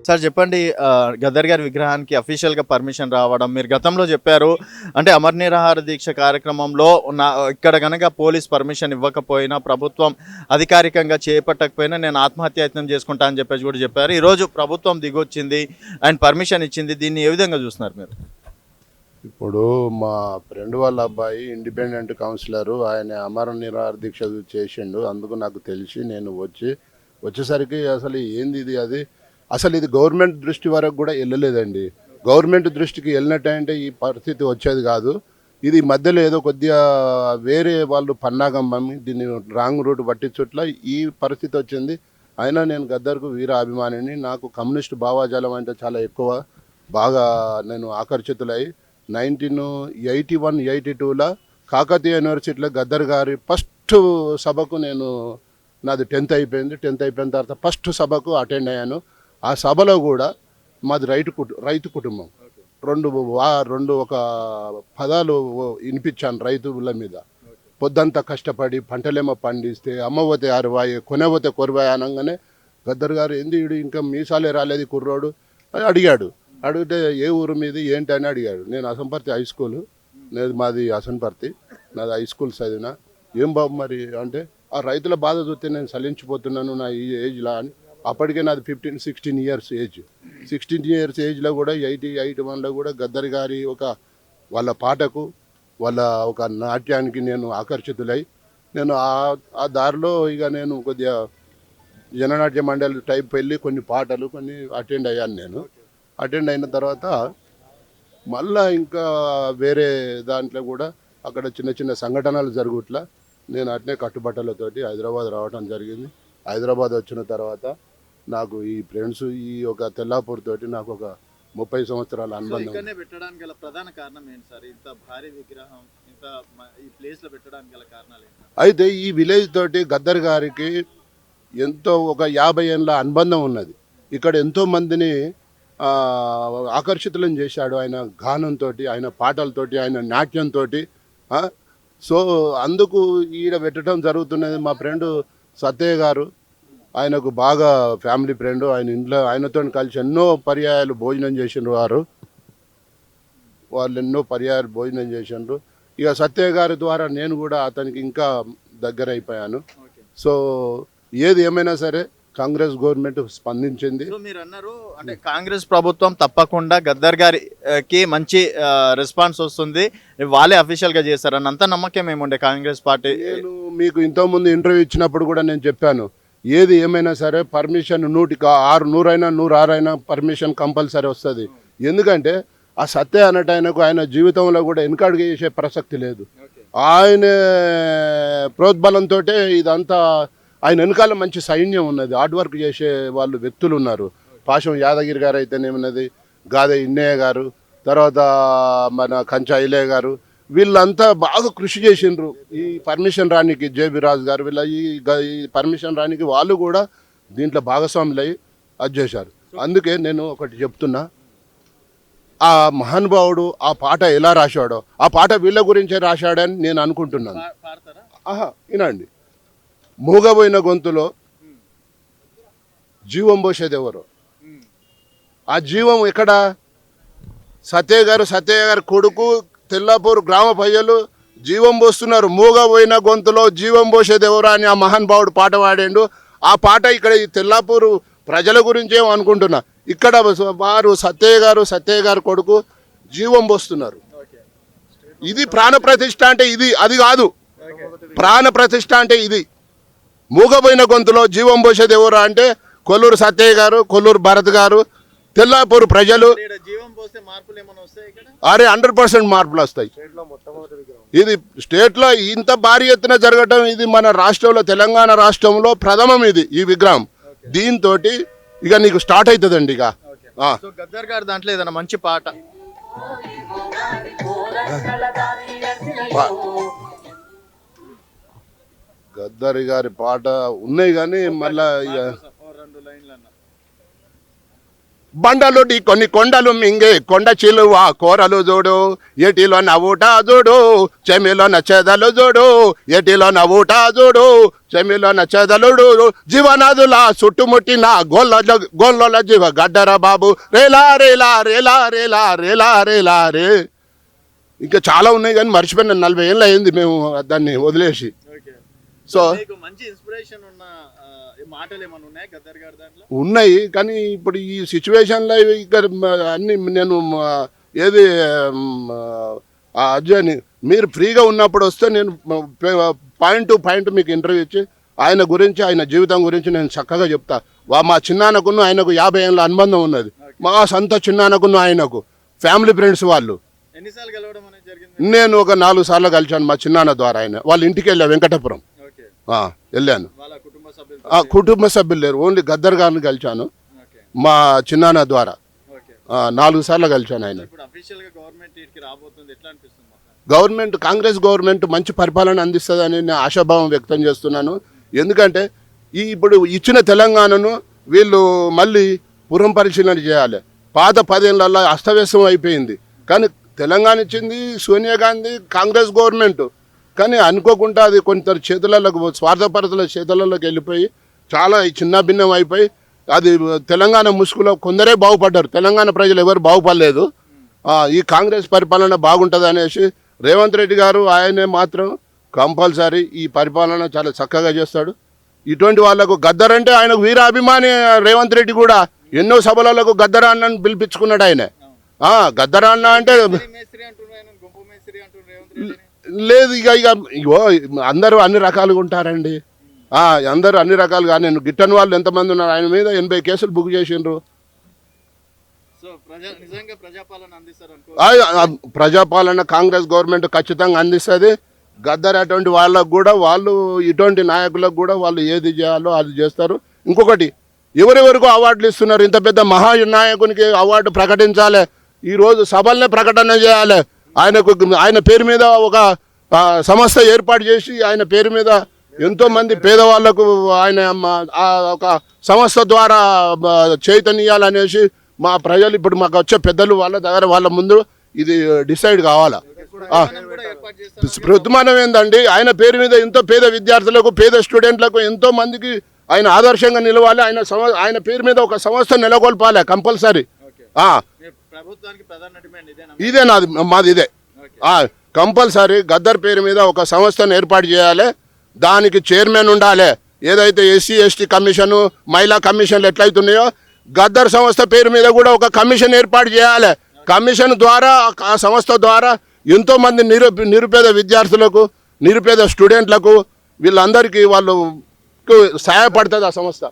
Sir చెప్పండి. గద్దర్ గారి విగ్రహానికి అఫీషియల్‌గా పర్మిషన్ రావడం మీరు గతంలో చెప్పారు. అంటే అమర నిరాహార దీక్ష కార్యక్రమంలో నా ఇక్కడ గనక పోలీస్ పర్మిషన్ ఇవ్వకపోయినా, ప్రభుత్వం అధికారికంగా చేపట్టకపోయినా నేను ఆత్మహత్యాయత్నం చేసుకుంటా అని చెప్పేసి కూడా చెప్పారు. ఈరోజు ప్రభుత్వం దిగొచ్చింది అండ్ పర్మిషన్ ఇచ్చింది. దీన్ని ఏ విధంగా చూస్తున్నారు మీరు? ఇప్పుడు మా ఫ్రెండ్ వాళ్ళ అబ్బాయి ఇండిపెండెంట్ కౌన్సిలరు, ఆయన అమర నిరాహార దీక్ష చేసిండు. అందుకు నాకు తెలిసి నేను వచ్చేసరికి అసలు ఏంది ఇది, అసలు ఇది గవర్నమెంట్ దృష్టి వరకు కూడా వెళ్ళలేదండి. గవర్నమెంట్ దృష్టికి వెళ్ళినట్టంటే ఈ పరిస్థితి వచ్చేది కాదు. ఇది మధ్యలో ఏదో కొద్దిగా వేరే వాళ్ళు పన్నాగం మమ్మీ దీన్ని రాంగ్ రూట్ పట్టించుట్ల ఈ పరిస్థితి వచ్చింది. అయినా నేను గద్దర్కు వీర అభిమానిని. నాకు కమ్యూనిస్ట్ భావాజాలం అంటే చాలా ఎక్కువ, బాగా నేను ఆకర్షితులై 1981-82లో కాకతీయ యూనివర్సిటీలో గద్దర్ గారి ఫస్ట్ సభకు నాది 10th అయిపోయింది. 10th అయిపోయిన తర్వాత ఫస్ట్ సభకు అటెండ్ అయ్యాను. ఆ సభలో కూడా మాది రైతు కుటుంబం. రెండు ఒక పదాలు వినిపించాను రైతుల మీద. పొద్దంతా కష్టపడి పంటలేమో పండిస్తే అమ్మవతే అరవాయి కొనవతే కొరవాయి అనగానే గద్దర్ గారు ఏంది వీడు ఇంకా మీసాలే రాలేదు కుర్రోడు అని అడిగాడు. అడిగితే ఏ ఊరు మీది ఏంటి అని అడిగాడు. నేను అసంపర్తి హై స్కూల్, మాది అసంపర్తి, నాది హై స్కూల్ చదివిన. ఏం బాబు మరి అంటే ఆ రైతుల బాధ చూస్తే నేను సలించిపోతున్నాను నా ఈ ఏజ్లో అని. అప్పటికే నాది 15-16 ఇయర్స్ ఏజ్. 16 ఇయర్స్ ఏజ్లో కూడా 81లో కూడా గద్దర్ గారి వాళ్ళ పాటకు వాళ్ళ ఒక నాట్యానికి నేను ఆకర్షితులై నేను ఆ దారిలో నేను కొద్దిగా జననాట్య మండలి టైప్ వెళ్ళి కొన్ని పాటలు కొన్ని అటెండ్ అయ్యాను. నేను అటెండ్ అయిన తర్వాత మళ్ళా ఇంకా వేరే దాంట్లో కూడా అక్కడ చిన్న చిన్న సంఘటనలు జరుగుట్లా నేను అట్నే కట్టుబట్టలతోటి హైదరాబాద్ రావడం జరిగింది. హైదరాబాద్ వచ్చిన తర్వాత నాకు ఈ ఫ్రెండ్స్ ఈ తెల్లాపూర్ తోటి నాకు 30 సంవత్సరాల అనుబంధం. పెట్టడానికి గల ప్రధాన కారణం ఏంటి సార్? ఇంత భారీ విగ్రహం ఈ ప్లేస్ లో పెట్టడానికి గల కారణాలు ఏంటి? అయితే ఈ విలేజ్ తోటి గద్దర్ గారికి ఎంతో 50 ఏళ్ళ అనుబంధం ఉన్నది. ఇక్కడ ఎంతో మందిని ఆకర్షితులను చేశాడు ఆయన గానంతో, ఆయన పాటలతోటి, ఆయన నాట్యంతో. సో అందుకు ఈడ పెట్టడం జరుగుతున్నది. మా ఫ్రెండ్ సత్యయ్య గారు, ఆయనకు బాగా ఫ్యామిలీ ఫ్రెండ్, ఆయన ఇంట్లో ఆయనతో కలిసి ఎన్నో పర్యాయాలు భోజనం చేసిండ్రు. వాళ్ళు ఎన్నో పర్యాయాలు భోజనం చేసిండ్రు. ఇక సత్యయ్య గారి ద్వారా నేను కూడా అతనికి ఇంకా దగ్గర అయిపోయాను. సో ఏది ఏమైనా సరే కాంగ్రెస్ గవర్నమెంట్ స్పందించింది. మీరు అన్నారు అంటే కాంగ్రెస్ ప్రభుత్వం తప్పకుండా గద్దర్ గారికి మంచి రెస్పాన్స్ వస్తుంది, వాళ్ళే అఫీషియల్ గా చేస్తారని అంత నమ్మకం ఏముండే కాంగ్రెస్ పార్టీ? నేను మీకు ఇంతకుముందు ఇంటర్వ్యూ ఇచ్చినప్పుడు కూడా నేను చెప్పాను, ఏది ఏమైనా సరే పర్మిషన్ 100 అయినా 106 అయినా పర్మిషన్ కంపల్సరీ వస్తుంది. ఎందుకంటే ఆ సత్య అన్నట్టు ఆయన జీవితంలో కూడా వెనకడుగు చేసే ప్రసక్తి లేదు. ఆయన ప్రోద్బలంతో ఇదంతా, ఆయన వెనకాల మంచి సైన్యం ఉన్నది, హార్డ్ వర్క్ చేసే వాళ్ళు వ్యక్తులు ఉన్నారు. పాశం యాదగిరి గారు అయితేనేమన్నది, గాదే ఇన్నయ్య గారు, తర్వాత మన కంచా ఇలయ్య గారు, వీళ్ళంతా బాగా కృషి చేసిండ్రు ఈ పర్మిషన్ రానికి. జేబీ రాజు గారు వీళ్ళ ఈ పర్మిషన్ రానికి వాళ్ళు కూడా దీంట్లో భాగస్వాములై అది చేశారు. అందుకే నేను ఒకటి చెప్తున్నా, ఆ మహానుభావుడు ఆ పాట ఎలా రాశాడో ఆ పాట వీళ్ళ గురించే రాశాడని నేను అనుకుంటున్నాను. వినండి. మూగబోయిన గొంతులో జీవం పోసేది ఎవరు? ఆ జీవం ఎక్కడ? సత్యయ్య గారు కొడుకు తెల్లాపూర్ గ్రామ ప్రజలు జీవం పోస్తున్నారు. మూగబోయిన గొంతులో జీవం పోసేది ఎవరు అని ఆ మహానుభావుడు పాట పాడాడు. ఆ పాట ఇక్కడ ఈ తెల్లాపూర్ ప్రజల గురించి ఏమో అనుకుంటున్నా, ఇక్కడ వారు సత్యయ్య గారు కొడుకు జీవం పోస్తున్నారు. ఇది ప్రాణ ప్రతిష్ఠ అంటే ఇది, అది కాదు. ప్రాణ ప్రతిష్ఠ అంటే ఇది. మూగబోయిన గొంతులో జీవం పోసేది ఎవరు అంటే కొల్లూరు సత్యయ్య గారు, కొల్లూరు భరత్ గారు, తెల్లాపూర్ ప్రజలు. 100% మార్పులు వస్తాయి. ఇది స్టేట్లో ఇంత భారీ ఎత్తున జరగటం, ఇది మన రాష్ట్రంలో తెలంగాణ రాష్ట్రంలో ప్రథమం ఇది ఈ విగ్రహం. దీంతో ఇక నీకు స్టార్ట్ అవుతుందండి. ఇక గద్దర్ గారు దాంట్లో ఏదైనా మంచి పాట గద్దర్ గారి పాట ఉన్నాయి కానీ మళ్ళా బండలు కొన్ని కొండలు మింగే కొండ చిలువ కూరలు చూడు ఎటిలో నవ్వుట చూడు చెమిలో నచ్చేదలు చూడు ఎటిలో నవ్వుట చూడు చెమిలో నచ్చేదలుడు జీవనాదుల చుట్టుముట్టిన గోళ్ళ జీవ గడ్డరా బాబు రేలా రేలా రేలా రేలా రేలా రేలా రే. ఇంకా చాలా ఉన్నాయి కానీ మర్చిపోయిన 40 ఏళ్ళు అయింది మేము దాన్ని వదిలేసి. సో మంచి ఇన్స్పిరేషన్ ఉన్న మాటలు ఏమైనా ఉన్నాయి గద్దర్ గారి దాంట్లో? ఉన్నాయి కానీ ఇప్పుడు ఈ సిచ్యువేషన్లో ఇక్కడ అన్ని నేను ఏది అర్జున్ మీరు ఫ్రీగా ఉన్నప్పుడు వస్తే నేను పాయింట్ టు పాయింట్ మీకు ఇంటర్వ్యూ ఇచ్చి ఆయన గురించి ఆయన జీవితం గురించి నేను చక్కగా చెప్తా. మా చిన్నాన్నకును ఆయనకు 50 ఏళ్ళ అనుబంధం ఉన్నది. మా సొంత చిన్నాన్నకును ఆయనకు ఫ్యామిలీ ఫ్రెండ్స్ వాళ్ళు. ఎన్నిసార్లు కలవడం అనేది జరిగింది? నేను ఒక 4 సార్లు కలిశాను మా చిన్నాన్న ద్వారా. ఆయన వాళ్ళ ఇంటికి వెళ్ళా వెంకటపురం వెళ్ళాను. కుటుంబ సభ్యులు లేరు, ఓన్లీ గద్దర్ గారిని కలిశాను మా చిన్నాన్న ద్వారా. 4 సార్లు కలిశాను ఆయన. గవర్నమెంట్ కాంగ్రెస్ గవర్నమెంట్ మంచి పరిపాలన అందిస్తుందని నేను ఆశాభావం వ్యక్తం చేస్తున్నాను. ఎందుకంటే ఇప్పుడు ఇచ్చిన తెలంగాణను వీళ్ళు మళ్ళీ పురం పరిశీలన చేయాలి. పాత 10 ఏళ్ళల్లో అస్తవ్యస్తం అయిపోయింది. కానీ తెలంగాణ ఇచ్చింది సోనియా గాంధీ కాంగ్రెస్ గవర్నమెంట్. కానీ అనుకోకుండా అది కొంత చేతులలోకి స్వార్థపరతల చేతులలోకి వెళ్ళిపోయి చాలా చిన్న భిన్నం అయిపోయి అది తెలంగాణ ముసుగులో కొందరే బాగుపడ్డారు. తెలంగాణ ప్రజలు ఎవరు బాగుపడలేదు. ఈ కాంగ్రెస్ పరిపాలన బాగుంటుంది అనేసి రేవంత్ రెడ్డి గారు ఆయనే మాత్రం కంపల్సరీ ఈ పరిపాలన చాలా చక్కగా చేస్తాడు. ఇటువంటి వాళ్ళకు గద్దర్ అంటే ఆయనకు వీరాభిమాని రేవంత్ రెడ్డి కూడా ఎన్నో సభలకు గద్దర్ అన్నని పిలిపించుకున్నాడు ఆయన. గద్దర్ అన్న అంటే లేదు ఇగో అందరూ అన్ని రకాలుగా ఉంటారండి. అందరూ అన్ని రకాలుగా నేను గిట్టని వాళ్ళు ఎంతమంది ఉన్నారు. ఆయన మీద 80 కేసులు బుక్ చేసిండ్రు. ప్రజాపాలన కాంగ్రెస్ గవర్నమెంట్ ఖచ్చితంగా అందిస్తుంది. గద్దర్ అటువంటి వాళ్ళకు కూడా వాళ్ళు ఇటువంటి నాయకులకు కూడా వాళ్ళు ఏది చేయాలో అది చేస్తారు. ఇంకొకటి ఎవరెవరికో అవార్డులు ఇస్తున్నారు. ఇంత పెద్ద మహానాయకునికి అవార్డు ప్రకటించాలి, ఈరోజు సభలనే ప్రకటన చేయాలి. ఆయన పేరు మీద ఒక సంస్థ ఏర్పాటు చేసి ఆయన పేరు మీద ఎంతోమంది పేదవాళ్లకు ఆయన ఒక సంస్థ ద్వారా చైతన్యాలనేసి మా ప్రజలు ఇప్పుడు మాకు వచ్చే పెద్దలు వాళ్ళ దగ్గర వాళ్ళ ముందు ఇది డిసైడ్ కావాలా. ప్రతిమానం ఏందండి, ఆయన పేరు మీద ఎంతో పేద విద్యార్థులకు పేద స్టూడెంట్లకు ఎంతో మందికి ఆయన ఆదర్శంగా నిలవాలి. ఆయన పేరు మీద ఒక సంస్థ నెలకొల్పాలి కంపల్సరీ. ఇదే మాది ఇదే కంపల్సరీ. గద్దర్ పేరు మీద ఒక సంస్థను ఏర్పాటు చేయాలి. దానికి చైర్మన్ ఉండాలి. ఏదైతే ఎస్సీ ఎస్టీ కమిషను మహిళా కమిషన్లు ఎట్లయితున్నాయో గద్దర్ సంస్థ పేరు మీద కూడా ఒక కమిషన్ ఏర్పాటు చేయాలి. కమిషన్ ద్వారా ఆ సంస్థ ద్వారా ఎంతోమంది నిరుపేద విద్యార్థులకు నిరుపేద స్టూడెంట్లకు వీళ్ళందరికీ వాళ్ళు సహాయపడుతుంది ఆ సంస్థ.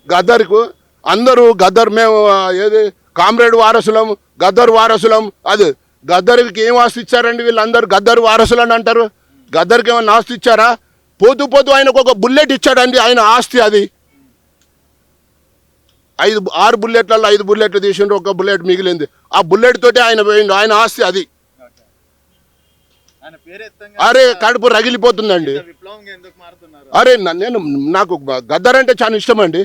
గద్దర్కు అందరూ గద్దర్ మేము ఏది కామ్రేడ్ వారసులం గద్దర్ వారసులం. అది గద్దర్కి ఏం ఆస్తి ఇచ్చారండి వీళ్ళందరూ? గద్దర్ వారసులు అని అంటారు. గద్దర్కి ఏమన్నా ఆస్తి ఇచ్చారా? పోతూ ఆయనకు ఒక బుల్లెట్ ఇచ్చాడండి ఆయన ఆస్తి. అది 6 బుల్లెట్లలో 5 బుల్లెట్లు తీసిండ్రు, ఒక బుల్లెట్ మిగిలింది. ఆ బుల్లెట్ తోటి ఆయన పోయిండు. ఆయన ఆస్తి అది. అరే కడుపు రగిలిపోతుందండి. అరే నాకు గద్దర్ అంటే చాలా ఇష్టం అండి.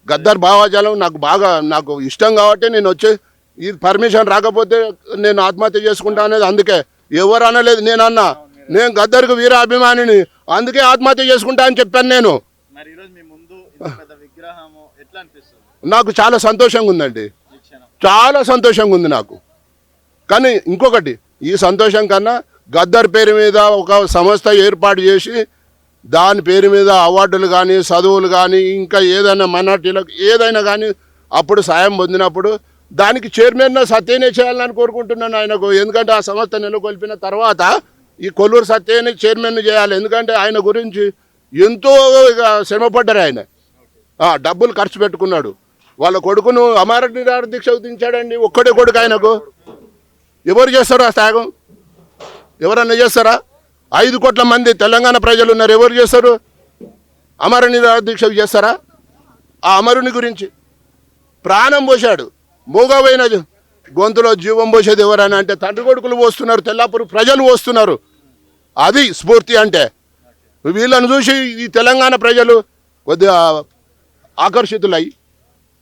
గద్దర్ భావాజాలం నాకు ఇష్టం కాబట్టి నేను వచ్చి ఈ పర్మిషన్ రాకపోతే నేను ఆత్మహత్య చేసుకుంటా అనేది. అందుకే ఎవరు అనలేదు, నేను గద్దర్కు వీర అభిమానిని, అందుకే ఆత్మహత్య చేసుకుంటా అని చెప్పాను నేను. నాకు చాలా సంతోషంగా ఉందండి, చాలా సంతోషంగా ఉంది నాకు. కానీ ఇంకొకటి, ఈ సంతోషం కన్నా గద్దర్ పేరు మీద ఒక సంస్థ ఏర్పాటు చేసి దాని పేరు మీద అవార్డులు కానీ చదువులు కానీ ఇంకా ఏదైనా మైనార్టీలకు ఏదైనా కానీ అప్పుడు సాయం పొందినప్పుడు దానికి చైర్మన్ సత్యనే చేయాలని కోరుకుంటున్నాను ఆయనకు. ఎందుకంటే ఆ సంస్థ నెలకొల్పిన తర్వాత ఈ కొల్లూరు సత్యని చైర్మన్ చేయాలి. ఎందుకంటే ఆయన గురించి ఎంతో శ్రమపడ్డారు. ఆయన డబ్బులు ఖర్చు పెట్టుకున్నాడు. వాళ్ళ కొడుకును అమర నిరాహార దీక్ష దించాడండి. ఒక్కడే కొడుకు ఆయనకు. ఎవరు చేస్తారు ఆ త్యాగం? ఎవరన్నా చేస్తారా? 5 కోట్ల మంది తెలంగాణ ప్రజలు ఉన్నారు. ఎవరు చేస్తారు? అమర నిరాహార దీక్ష చేస్తారా? ఆ అమరుని గురించి ప్రాణం పోశాడు. మూగవైన గొంతులో జీవం పోసేది ఎవరని అంటే తండ్రి కొడుకులు పోస్తున్నారు, తెల్లాపూర్ ప్రజలు పోస్తున్నారు. అది స్ఫూర్తి అంటే. వీళ్ళను చూసి ఈ తెలంగాణ ప్రజలు కొద్దిగా ఆకర్షితులై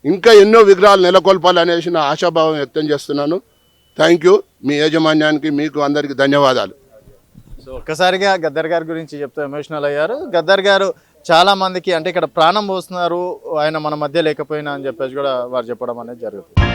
ఇంకా ఎన్నో విగ్రహాలు నెలకొల్పాలనేసి నా ఆశాభావం వ్యక్తం చేస్తున్నాను. Thank you. మీ యాజమాన్యానికి మీకు అందరికీ ధన్యవాదాలు. సో ఒక్కసారిగా గద్దర్ గారి గురించి చెప్తే ఎమోషనల్ అయ్యారు. గద్దర్ గారు చాలా మందికి అంటే ఇక్కడ ప్రాణం పోస్తున్నారు, ఆయన మన మధ్య లేకపోయినా అని చెప్పేసి కూడా వారు చెప్పడం అనేది జరుగుతుంది.